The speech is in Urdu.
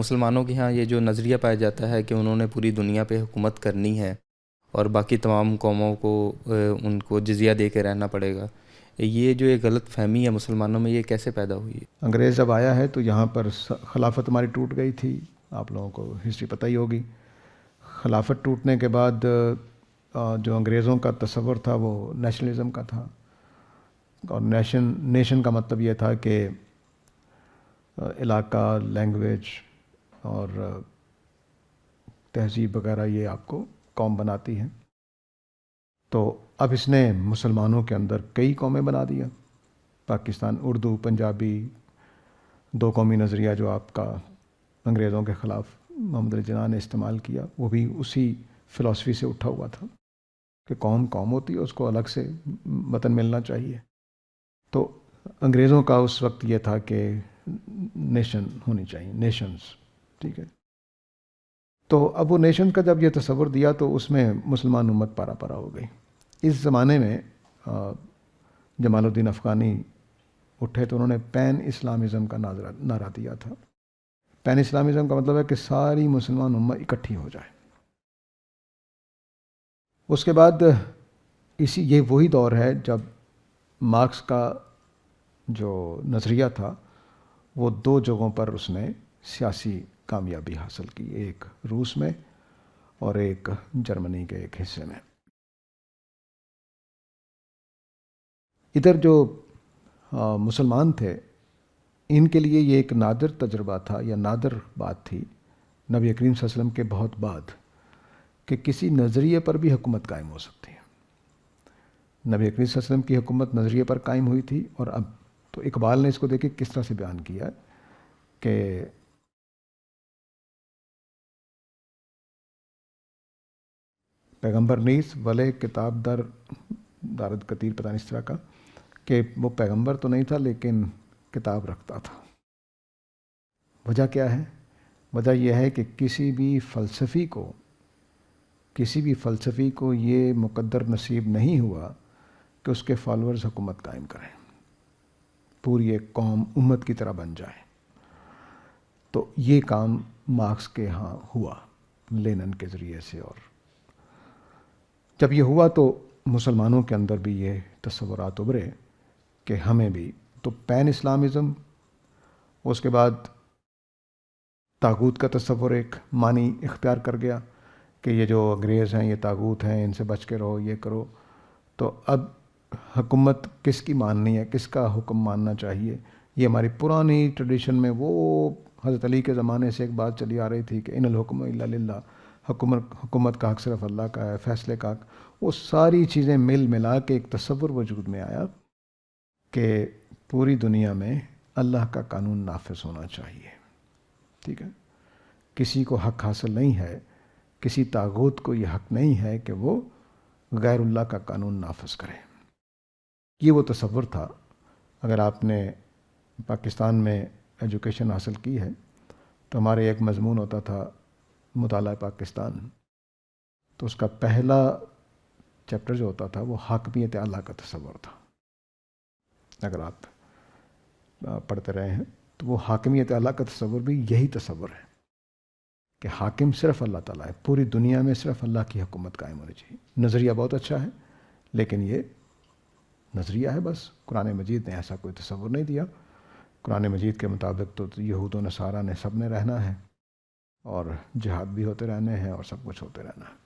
مسلمانوں کے ہاں یہ جو نظریہ پایا جاتا ہے کہ انہوں نے پوری دنیا پہ حکومت کرنی ہے اور باقی تمام قوموں کو ان کو جزیہ دے کے رہنا پڑے گا، یہ جو ایک غلط فہمی ہے مسلمانوں میں، یہ کیسے پیدا ہوئی ہے؟ انگریز جب آیا ہے تو یہاں پر خلافت ہماری ٹوٹ گئی تھی، آپ لوگوں کو ہسٹری پتہ ہی ہوگی۔ خلافت ٹوٹنے کے بعد جو انگریزوں کا تصور تھا وہ نیشنلزم کا تھا، اور نیشن کا مطلب یہ تھا کہ علاقہ، لینگویج اور تہذیب وغیرہ یہ آپ کو قوم بناتی ہیں۔ تو اب اس نے مسلمانوں کے اندر کئی قومیں بنا دیا۔ پاکستان، اردو، پنجابی، دو قومی نظریہ جو آپ کا انگریزوں کے خلاف محمد علی جناح نے استعمال کیا، وہ بھی اسی فلسفی سے اٹھا ہوا تھا کہ قوم قوم ہوتی ہے، اس کو الگ سے وطن ملنا چاہیے۔ تو انگریزوں کا اس وقت یہ تھا کہ نیشن ہونی چاہیے، نیشنز، ٹھیک ہے۔ تو اب وہ نیشن کا جب یہ تصور دیا تو اس میں مسلمان امت پارا پارا ہو گئی۔ اس زمانے میں جمال الدین افغانی اٹھے تو انہوں نے پین اسلامزم کا نعرہ دیا تھا۔ پین اسلامزم کا مطلب ہے کہ ساری مسلمان امت اکٹھی ہو جائے۔ اس کے بعد یہ وہی دور ہے جب مارکس کا جو نظریہ تھا وہ دو جگہوں پر اس نے سیاسی کامیابی حاصل کی، ایک روس میں اور ایک جرمنی کے ایک حصے میں۔ ادھر جو مسلمان تھے ان کے لیے یہ ایک نادر تجربہ تھا یا نادر بات تھی نبی کریم صلی اللہ علیہ وسلم کے بہت بعد کہ کسی نظریے پر بھی حکومت قائم ہو سکتی ہے۔ نبی کریم صلی اللہ علیہ وسلم کی حکومت نظریے پر قائم ہوئی تھی، اور اب تو اقبال نے اس کو دیکھیں کس طرح سے بیان کیا کہ پیغمبر نیز ولے کتاب در دارد کتیر، پتہ نہیں اس طرح کا، کہ وہ پیغمبر تو نہیں تھا لیکن کتاب رکھتا تھا۔ وجہ کیا ہے؟ وجہ یہ ہے کہ کسی بھی فلسفی کو یہ مقدر نصیب نہیں ہوا کہ اس کے فالورز حکومت قائم کریں، پوری ایک قوم امت کی طرح بن جائے۔ تو یہ کام مارکس کے ہاں ہوا لینن کے ذریعے سے، اور جب یہ ہوا تو مسلمانوں کے اندر بھی یہ تصورات ابھرے کہ ہمیں بھی تو پین اسلامزم، اس کے بعد طاغوت کا تصور ایک معنی اختیار کر گیا کہ یہ جو انگریز ہیں یہ طاغوت ہیں، ان سے بچ کے رہو، یہ کرو۔ تو اب حکومت کس کی ماننی ہے، کس کا حکم ماننا چاہیے، یہ ہماری پرانی ٹریڈیشن میں وہ حضرت علی کے زمانے سے ایک بات چلی آ رہی تھی کہ ان الحکم الا للہ، حکومت کا حق صرف اللہ کا ہے، فیصلے کا حق، وہ ساری چیزیں مل ملا کے ایک تصور وجود میں آیا کہ پوری دنیا میں اللہ کا قانون نافذ ہونا چاہیے، ٹھیک ہے۔ کسی کو حق حاصل نہیں ہے، کسی طاغوت کو یہ حق نہیں ہے کہ وہ غیر اللہ کا قانون نافذ کرے۔ یہ وہ تصور تھا۔ اگر آپ نے پاکستان میں ایجوکیشن حاصل کی ہے تو ہمارے ایک مضمون ہوتا تھا مطالعہ پاکستان، تو اس کا پہلا چیپٹر جو ہوتا تھا وہ حاکمیت اعلیٰ کا تصور تھا۔ اگر آپ پڑھتے رہے ہیں تو وہ حاکمیت اعلیٰ کا تصور بھی یہی تصور ہے کہ حاکم صرف اللہ تعالیٰ ہے، پوری دنیا میں صرف اللہ کی حکومت قائم ہونی چاہیے۔ نظریہ بہت اچھا ہے لیکن یہ نظریہ ہے بس، قرآن مجید نے ایسا کوئی تصور نہیں دیا۔ قرآن مجید کے مطابق تو یہود و نصارہ نے سب نے رہنا ہے، اور جہاد بھی ہوتے رہنے ہیں اور سب کچھ ہوتے رہنا ہے۔